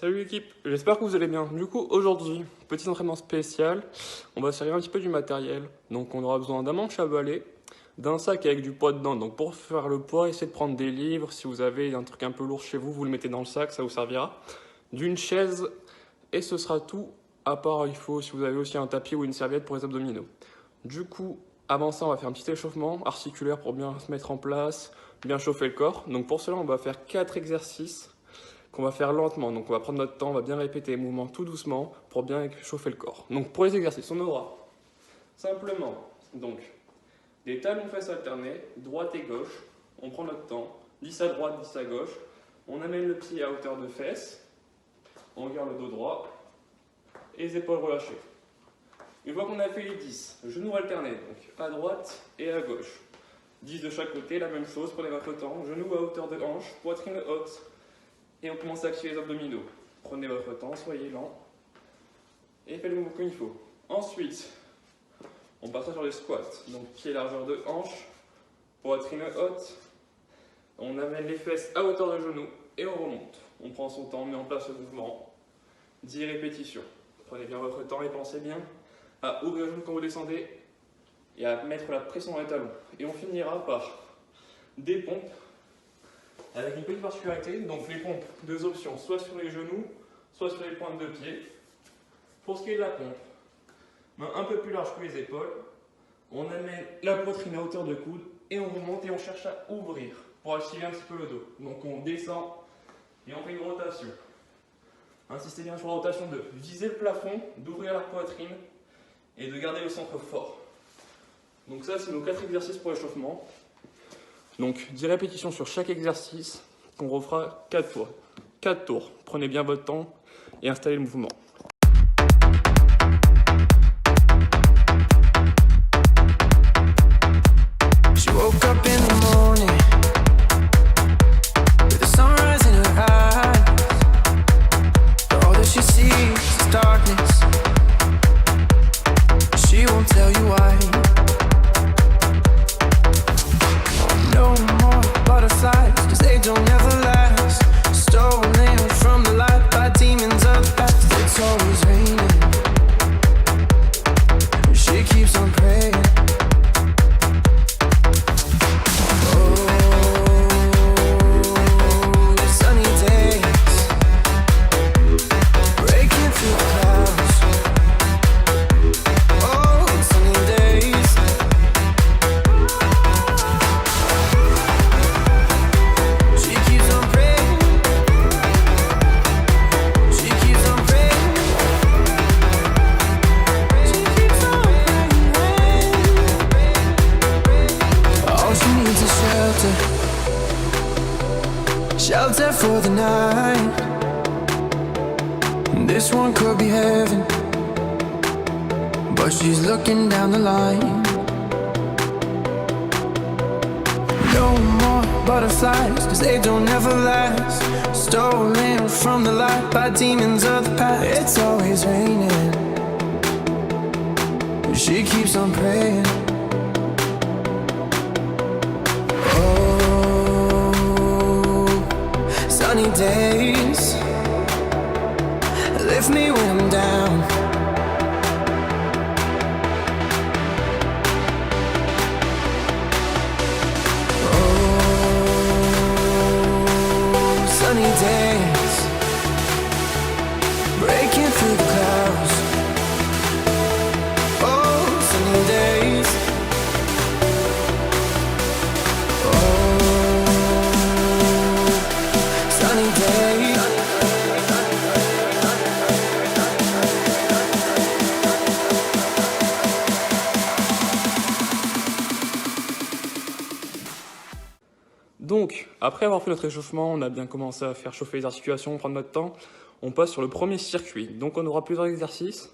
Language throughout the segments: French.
Salut l'équipe, j'espère que vous allez bien. Du coup, aujourd'hui, petit entraînement spécial, on va servir un petit peu du matériel. Donc on aura besoin d'un manche à balai, d'un sac avec du poids dedans. Donc pour faire le poids, essayez de prendre des livres. Si vous avez un truc un peu lourd chez vous, vous le mettez dans le sac, ça vous servira. D'une chaise, et ce sera tout. À part, il faut, si vous avez aussi un tapis ou une serviette pour les abdominaux. Du coup, avant ça, on va faire un petit échauffement articulaire pour bien se mettre en place, bien chauffer le corps. Donc pour cela, on va faire 4 exercices qu'on va faire lentement. Donc on va prendre notre temps, on va bien répéter les mouvements tout doucement pour bien chauffer le corps. Donc pour les exercices, on aura simplement donc des talons-fesses alternés, droite et gauche. On prend notre temps, 10 à droite, 10 à gauche. On amène le pied à hauteur de fesses. On garde le dos droit et les épaules relâchées. Une fois qu'on a fait les 10, genoux alternés, donc à droite et à gauche. 10 de chaque côté, la même chose, prenez votre temps, genoux à hauteur de hanche, poitrine haute. Et on commence à activer les abdominaux. Prenez votre temps, soyez lent. Et faites le mouvement comme il faut. Ensuite, on passera sur les squats. Donc pied largeur de hanche, poitrine haute. On amène les fesses à hauteur de genoux et on remonte. On prend son temps, on met en place le mouvement. 10 répétitions. Prenez bien votre temps et pensez bien à ouvrir les genoux quand vous descendez et à mettre la pression dans les talons. Et on finira par des pompes avec une petite particularité. Donc les pompes, deux options, soit sur les genoux, soit sur les pointes de pied. Pour ce qui est de la pompe, main un peu plus large que les épaules, on amène la poitrine à hauteur de coude et on remonte et on cherche à ouvrir pour activer un petit peu le dos. Donc on descend et on fait une rotation. Insistez bien sur la rotation de viser le plafond, d'ouvrir la poitrine et de garder le centre fort. Donc ça, c'est nos 4 exercices pour l'échauffement. Donc 10 répétitions sur chaque exercice qu'on refera 4 fois. 4 tours. Prenez bien votre temps et installez le mouvement. Shelter for the night. This one could be heaven, but she's looking down the line. No more butterflies, cause they don't ever last. Stolen from the light by demons of the past. It's always raining, she keeps on praying. Sunny days lift me when I'm down. Oh, sunny days breaking through the clouds. Oh, sunny days. Donc, après avoir fait notre échauffement, on a bien commencé à faire chauffer les articulations, prendre notre temps. On passe sur le premier circuit. Donc on aura plusieurs exercices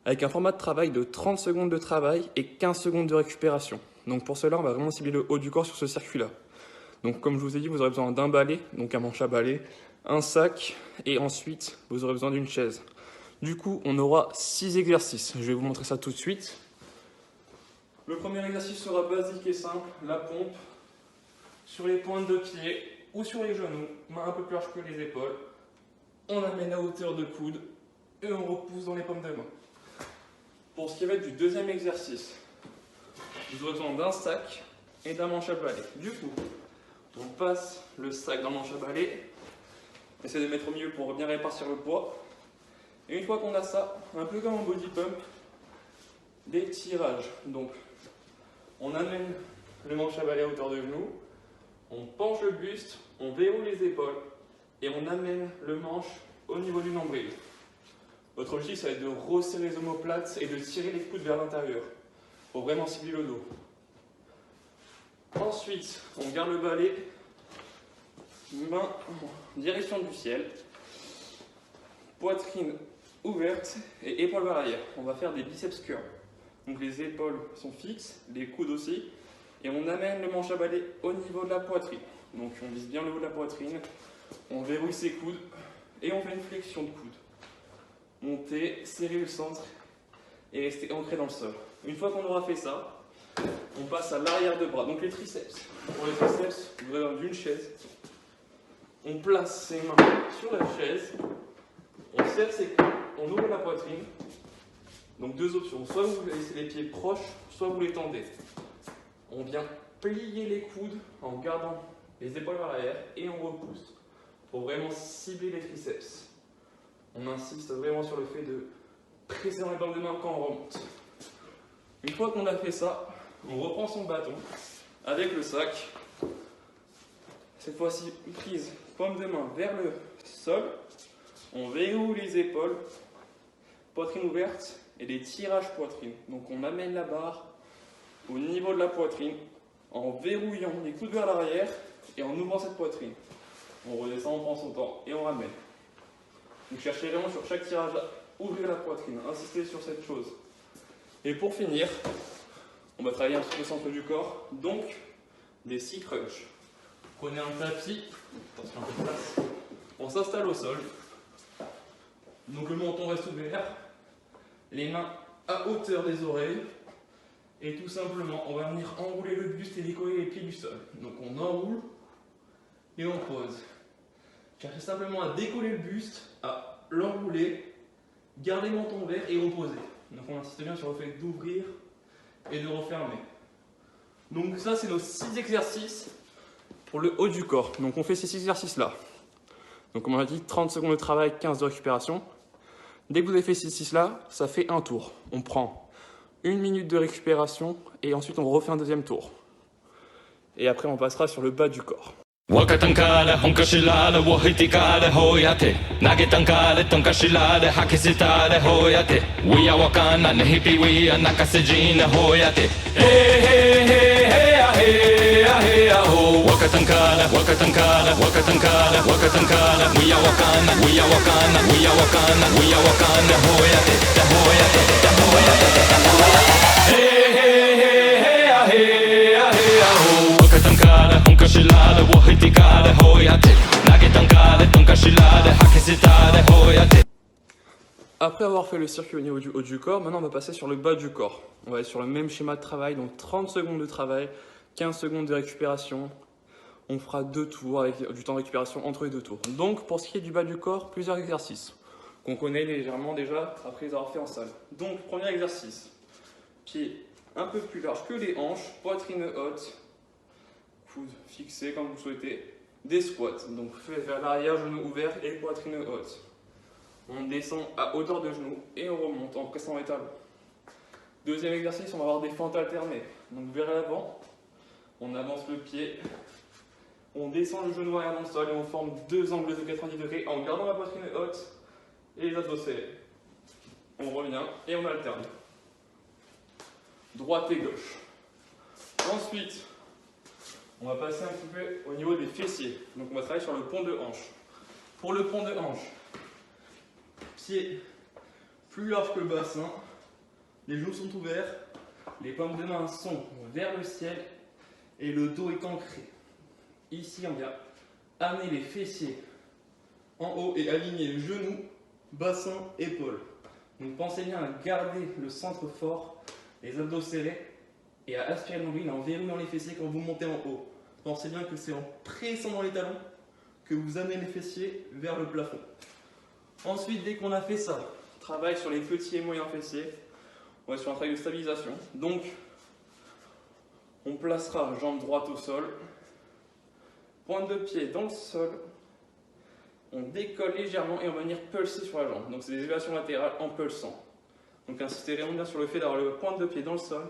avec un format de travail de 30 secondes de travail et 15 secondes de récupération. Donc pour cela, on va vraiment cibler le haut du corps sur ce circuit-là. Donc comme je vous ai dit, vous aurez besoin d'un balai, donc un manche à balai, un sac et ensuite vous aurez besoin d'une chaise. Du coup, on aura 6 exercices. Je vais vous montrer ça tout de suite. Le premier exercice sera basique et simple, la pompe sur les pointes de pied ou sur les genoux, main un peu plus large que les épaules. on amène à hauteur de coude et on repousse dans les paumes de main. Pour ce qui va être du deuxième exercice, vous aurez besoin d'un sac et d'un manche à balai. Du coup, on passe le sac dans le manche à balai, essaie de mettre au milieu pour bien répartir le poids. Et une fois qu'on a ça, un peu comme en body pump, des tirages. Donc, on amène le manche à balai à hauteur de genou, on penche le buste, on verrouille les épaules et on amène le manche au niveau du nombril. Votre objectif, ça va être de resserrer les omoplates et de tirer les coudes vers l'intérieur pour vraiment cibler le dos. Ensuite, on garde le balai, main en direction du ciel, poitrine ouverte et épaules vers l'arrière. On va faire des biceps curls. Donc les épaules sont fixes, les coudes aussi, et on amène le manche à balai au niveau de la poitrine. Donc on vise bien le haut de la poitrine, on verrouille ses coudes et on fait une flexion de coude. Monter, serrer le centre et rester ancré dans le sol. Une fois qu'on aura fait ça, on passe à l'arrière de bras, donc les triceps. Pour les triceps, vous avez besoin d'une chaise. On place ses mains sur la chaise, on serre ses coudes, on ouvre la poitrine. Donc deux options, soit vous laissez les pieds proches, soit vous les tendez. On vient plier les coudes en gardant les épaules vers l'arrière et on repousse pour vraiment cibler les triceps. On insiste vraiment sur le fait de presser dans les paumes de main quand on remonte. Une fois qu'on a fait ça, on reprend son bâton avec le sac. Cette fois-ci, prise paume de main vers le sol. On verrouille les épaules, poitrine ouverte et des tirages poitrine. Donc on amène la barre au niveau de la poitrine en verrouillant les coudes vers l'arrière et en ouvrant cette poitrine. On redescend, on prend son temps et on ramène. Donc cherchez vraiment sur chaque tirage à ouvrir la poitrine, insistez sur cette chose. Et pour finir, on va travailler un petit peu le centre du corps, donc des six crunchs. Prenez un tapis, attention un peu de place, on s'installe au sol. Donc le menton reste ouvert, les mains à hauteur des oreilles. Et tout simplement, on va venir enrouler le buste et décoller les pieds du sol. Donc on enroule et on pose. Cherchez simplement à décoller le buste, à l'enrouler, garder le menton ouvert et reposer. Donc on insiste bien sur le fait d'ouvrir et de refermer. Donc ça, c'est nos 6 exercices pour le haut du corps. Donc on fait ces 6 exercices-là. Donc comme on a dit, 30 secondes de travail, 15 de récupération. Dès que vous avez fait ces 6-là, ça fait un tour. On prend 1 minute de récupération et ensuite on refait un deuxième tour. Et après on passera sur le bas du corps. 若かたんから本かしらでを引いてからほうやって投げたんからとんかしらで吐き捨てたでほうやって We are わかんなねひぴ We are 泣かせじなほうやって Hey hey hey hey ah hey ah hey ah ho 若かたんから若かたんから若かたんから若かたんから We are わかんな We are わかんな We are わかんな We are わかんなほうやってだほうやってだほうやってだほうやって Hey hey hey hey ah hey ah hey ah ho 若かたんから本かしらでを引いてからほうやって投げたんからとんかしらで吐き捨てたでほうやって Après avoir fait le circuit au niveau du haut du corps, maintenant on va passer sur le bas du corps. On va être sur le même schéma de travail, donc 30 secondes de travail, 15 secondes de récupération. On fera 2 tours avec du temps de récupération entre les 2 tours. Donc pour ce qui est du bas du corps, plusieurs exercices qu'on connaît légèrement déjà après les avoir fait en salle. Donc premier exercice, pied un peu plus large que les hanches, poitrine haute, coude fixé comme vous souhaitez, des squats. Donc fait vers l'arrière, genoux ouverts et poitrine haute. On descend à hauteur de genou et on remonte en pressant les talons. Deuxième exercice, on va avoir des fentes alternées. Donc vers l'avant, on avance le pied, on descend le genou arrière dans le sol et on forme 2 angles de 90 degrés en gardant la poitrine haute et les abdos serrés. On revient et on alterne. Droite et gauche. Ensuite, on va passer un petit peu au niveau des fessiers. Donc on va travailler sur le pont de hanche. Pour le pont de hanche, pied plus large que le bassin, les genoux sont ouverts, les paumes de main sont vers le ciel et le dos est ancré. Ici, on vient amener les fessiers en haut et aligner genoux, bassin, épaules. Donc pensez bien à garder le centre fort, les abdos serrés et à aspirer le nombril en verrouillant les fessiers quand vous montez en haut. Pensez bien que c'est en pressant dans les talons que vous amenez les fessiers vers le plafond. Ensuite, dès qu'on a fait ça, travail sur les petits et moyens fessiers. On va sur un travail de stabilisation. Donc, on placera jambe droite au sol, pointe de pied dans le sol, on décolle légèrement et on va venir pulser sur la jambe. Donc c'est des élévations latérales en pulsant. Donc insistez vraiment bien sur le fait d'avoir le pointe de pied dans le sol,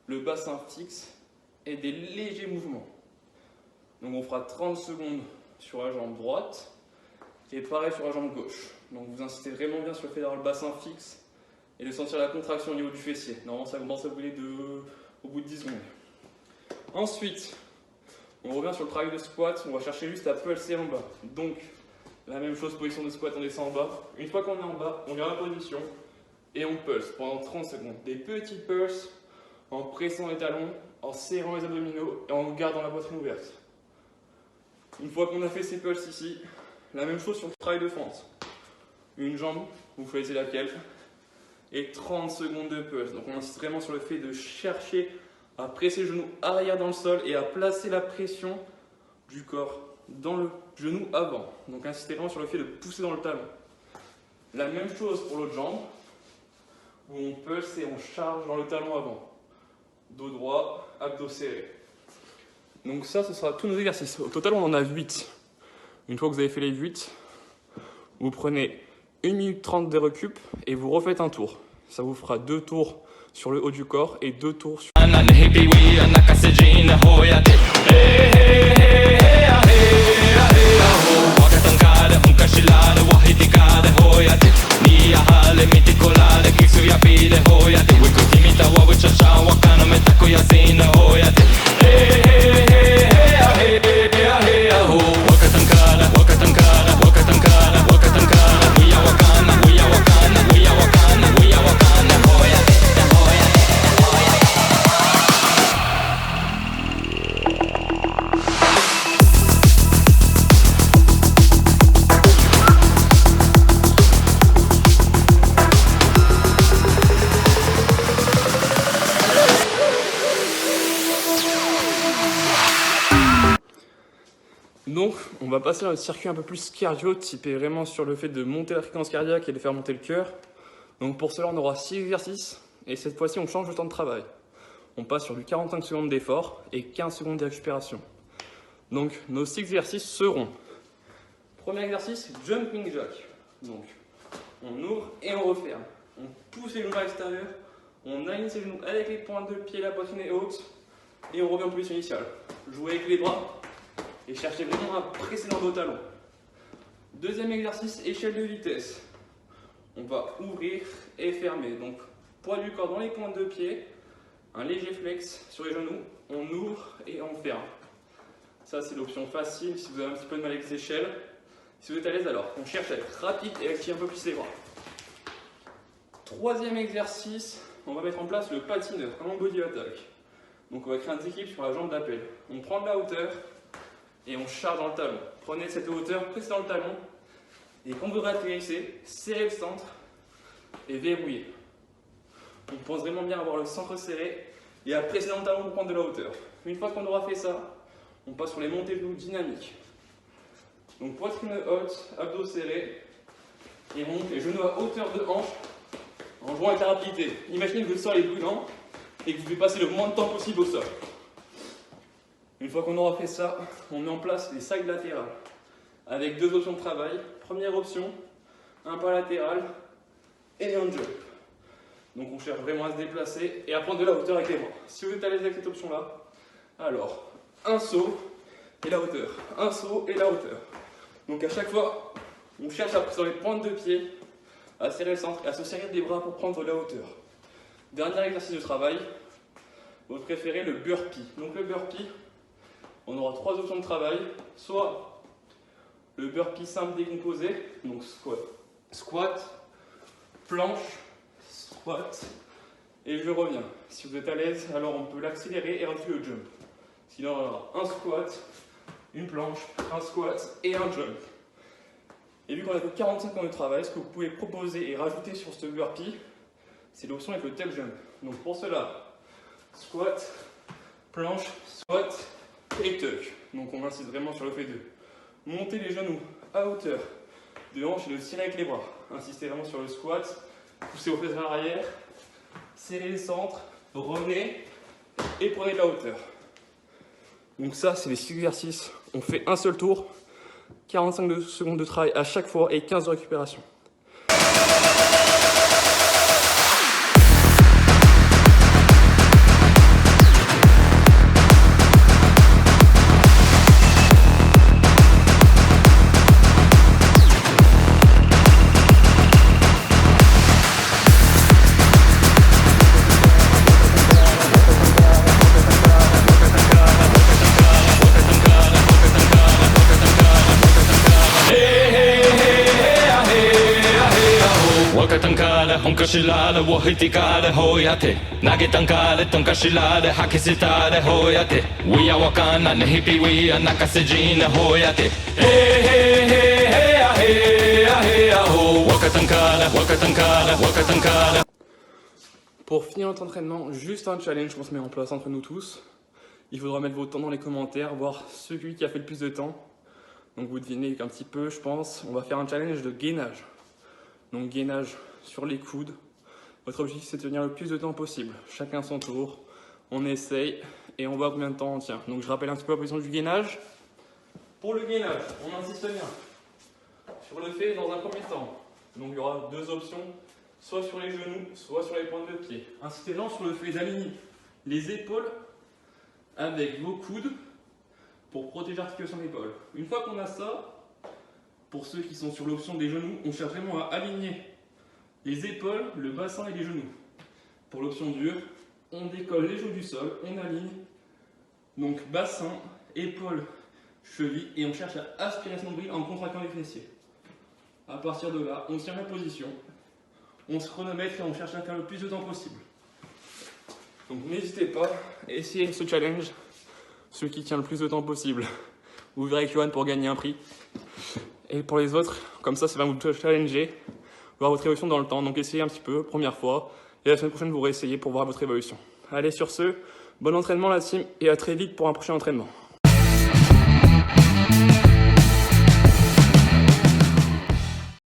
le bassin fixe et des légers mouvements. Donc on fera 30 secondes sur la jambe droite et pareil sur la jambe gauche. Donc vous insistez vraiment bien sur le fait d'avoir le bassin fixe et de sentir la contraction au niveau du fessier. Normalement ça commence à bouger au bout de 10 secondes. Ensuite, on revient sur le travail de squat, on va chercher juste à pulser en bas. Donc, la même chose, position de squat, on descend en bas. Une fois qu'on est en bas, on vient en position et on pulse pendant 30 secondes. Des petits pulses en pressant les talons, en serrant les abdominaux et en gardant la poitrine ouverte. Une fois qu'on a fait ces pulses ici, la même chose sur le travail de fente. Une jambe, vous choisissez laquelle, et 30 secondes de pulse. Donc on insiste vraiment sur le fait de chercher à presser le genou arrière dans le sol et à placer la pression du corps dans le genou avant. Donc insistez vraiment sur le fait de pousser dans le talon. La même chose pour l'autre jambe, où on pulse et on charge dans le talon avant. Dos droit, abdos serrés. Donc ça, ce sera tous nos exercices. Au total, on en a 8. Une fois que vous avez fait les 8, vous prenez 1 minute 30 de récup et vous refaites un tour. Ça vous fera 2 tours sur le haut du corps et 2 tours sur... Donc, on va passer à un circuit un peu plus cardio, typé vraiment sur le fait de monter la fréquence cardiaque et de faire monter le cœur. Donc pour cela, on aura 6 exercices, et cette fois-ci, on change le temps de travail. On passe sur du 45 secondes d'effort et 15 secondes de récupération. Donc, nos 6 exercices seront... Premier exercice, jumping jack. Donc, on ouvre et on referme. On pousse les genoux à l'extérieur, on aligne ses genoux avec les pointes de pied, la poitrine est haute, et on revient en position initiale. Jouez avec les bras. Et cherchez vraiment à presser dans vos talons. Deuxième exercice, échelle de vitesse. On va ouvrir et fermer. Donc, poids du corps dans les pointes de pied, un léger flex sur les genoux, on ouvre et on ferme. Ça, c'est l'option facile si vous avez un petit peu de mal avec les échelles. Si vous êtes à l'aise, alors, on cherche à être rapide et activer un peu plus les bras. Troisième exercice, on va mettre en place le patineur, comme en body attack. Donc, on va créer un équilibre sur la jambe d'appel. On prend de la hauteur et on charge dans le talon. Prenez cette hauteur, pressez dans le talon, et quand vous atterrissez, serrez le centre et verrouillez. On pense vraiment bien avoir le centre serré et à presser dans le talon pour prendre de la hauteur. Une fois qu'on aura fait ça, on passe sur les montées de genoux dynamiques. Donc poitrine haute, abdos serrés, et on monte les genoux à hauteur de hanche en jouant avec la rapidité. Imaginez que le sol est brûlant et que vous devez passer le moins de temps possible au sol. Une fois qu'on aura fait ça, on met en place les sacs latérales avec 2 options de travail. Première option, un pas latéral et un jump. Donc on cherche vraiment à se déplacer et à prendre de la hauteur avec les bras. Si vous êtes à l'aise avec cette option-là, alors un saut et la hauteur, un saut et la hauteur. Donc à chaque fois, on cherche à presser les pointes de pied, à serrer le centre et à se serrer des bras pour prendre de la hauteur. Dernier exercice de travail, votre préféré, le burpee. Donc le burpee, on aura 3 options de travail, soit le burpee simple décomposé, donc squat, planche, squat, et je reviens. Si vous êtes à l'aise, alors on peut l'accélérer et rajouter le jump. Sinon, on aura un squat, une planche, un squat et un jump. Et vu qu'on a que 45 secondes de travail, ce que vous pouvez proposer et rajouter sur ce burpee, c'est l'option avec le tail jump. Donc pour cela, squat, planche, squat, et tuck. Donc on insiste vraiment sur le fait de monter les genoux à hauteur de hanche et de tirer avec les bras. Insistez vraiment sur le squat, poussez vos fesses vers l'arrière, serrez les centres, revenez et prenez de la hauteur. Donc ça, c'est les 6 exercices. On fait un seul tour, 45 secondes de travail à chaque fois et 15 de récupération. Wakatankale, honkashilale, wahitikale, hoyate. Nagetankale, tonkashilale, hakisitale, hoyate. We are wakana, nehipi, we are nakasejina, hoyate. Hey, hey, hey, hey, hey, hey, ho. Wakatankale, wakatankale, wakatankale. Pour finir notre entraînement, juste un challenge qu'on se met en place entre nous tous. Il faudra mettre vos temps dans les commentaires, voir celui qui a fait le plus de temps. Donc vous devinez un petit peu, je pense. On va faire un challenge de gainage. Donc gainage sur les coudes. Votre objectif c'est de tenir le plus de temps possible. Chacun son tour. On essaye et on voit combien de temps on tient. Donc je rappelle un petit peu la position du gainage. Pour le gainage, on insiste bien sur le fait dans un premier temps. Donc il y aura deux options, soit sur les genoux, soit sur les pointes de pied. Insistez bien sur le fait d'aligner les épaules avec vos coudes pour protéger l'articulation de l'épaule. Une fois qu'on a ça, pour ceux qui sont sur l'option des genoux, on cherche vraiment à aligner les épaules, le bassin et les genoux. Pour l'option dure, on décolle les genoux du sol, on aligne donc bassin, épaules, cheville et on cherche à aspirer son nombril en contractant les fessiers. À partir de là, on tient la position, on se chronomètre et on cherche à faire le plus de temps possible. Donc n'hésitez pas, essayez ce challenge, celui qui tient le plus de temps possible. Vous verrez avec Johan pour gagner un prix. Et pour les autres, comme ça va vous challenger, voir votre évolution dans le temps. Donc essayez un petit peu, première fois, et la semaine prochaine vous réessayez pour voir votre évolution. Allez sur ce, bon entraînement la team, et à très vite pour un prochain entraînement.